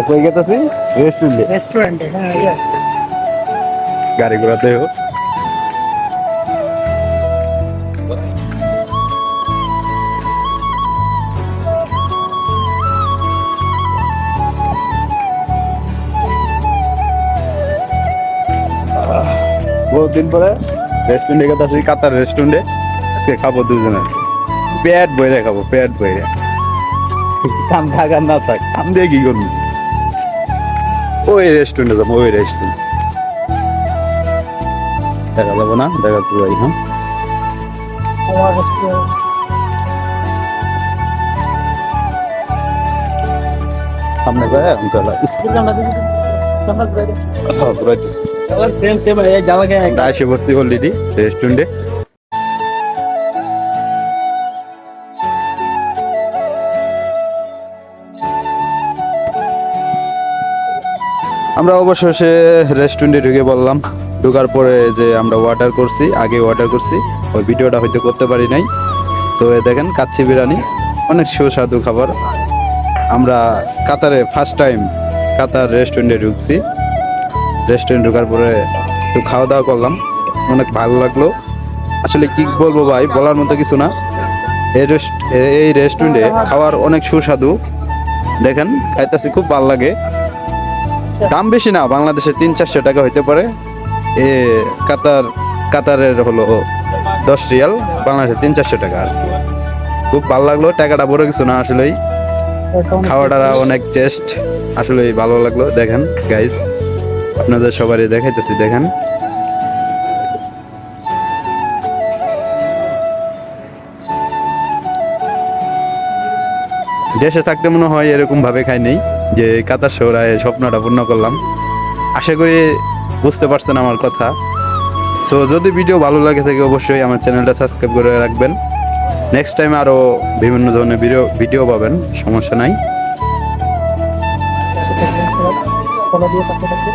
কই গেতেছি রেস্টুরেন্টে, হ্যাঁ, ইয়েস। গাড়ি ঘোড়াতে হোক। বহুদিন পরে রেস্টুরেন্টে গেতেছি, কাতার রেস্টুরেন্টে। আজকে খাবো দুজনে, পেট বইরে খাবো, পেট বইরে। কাম থাক আর না থাক, কাম দিয়ে কি করবি? ওই রেস্টুরেন্টে যাবো, ওই রেস্টুরেন্ট দেখা যাবো না, দেখা তো যাই। হ্যাঁ, আমার রেস্টুরেন্ট। সামনে যায় এখন চলা স্কুল জানা দিবি, জানা দিবি। ঘুরাইতেছি। আবার সেম সেম এই জায়গা কে আমরা এসে বসছি অলরেডি রেস্টুরেন্টে। আমরা অবশেষে রেস্টুরেন্টে ঢুকে বললাম। ঢোকার পরে যে আমরা অর্ডার করছি, আগে অর্ডার করছি, ওই ভিডিওটা হয়তো করতে পারি নাই। সো দেখেন কাচ্চি বিরিয়ানি, অনেক সুস্বাদু খাবার। আমরা কাতারে ফার্স্ট টাইম কাতার রেস্টুরেন্টে ঢুকছি। রেস্টুরেন্ট ঢোকার পরে একটু খাওয়া দাওয়া করলাম, অনেক ভালো লাগলো। আসলে কি বলবো ভাই, বলার মতো কিছু না। এই রেস্টুরেন্টে খাওয়ার অনেক সুস্বাদু। দেখেন খাইতেছি, খুব ভালো লাগে। দাম বেশি না, বাংলাদেশে 300-400 টাকা হইতে পারে। এ কাতারের হলো 10 রিয়াল, বাংলাদেশে 300-400 টাকা আর কি। খুব ভালো লাগলো, টাকাটা বড় কিছু না আসলেই। খাওয়াটা অনেক টেস্ট, আসলেই ভালো লাগলো। দেখেন গাইস, আপনাদের সবারই দেখাইতেছি, দেখেন। দেশে থাকতে মনে হয় এরকম ভাবে খাই নেই, যে কাতার শহরে স্বপ্নটা পূর্ণ করলাম। আশা করি বুঝতে পারছেন আমার কথা। সো যদি ভিডিও ভালো লাগে থাকে, অবশ্যই আমার চ্যানেলটা সাবস্ক্রাইব করে রাখবেন। নেক্সট টাইম আরও বিভিন্ন ধরনের ভিডিও পাবেন, সমস্যা নাই। ফলো দিয়ে পাশে থাকবে।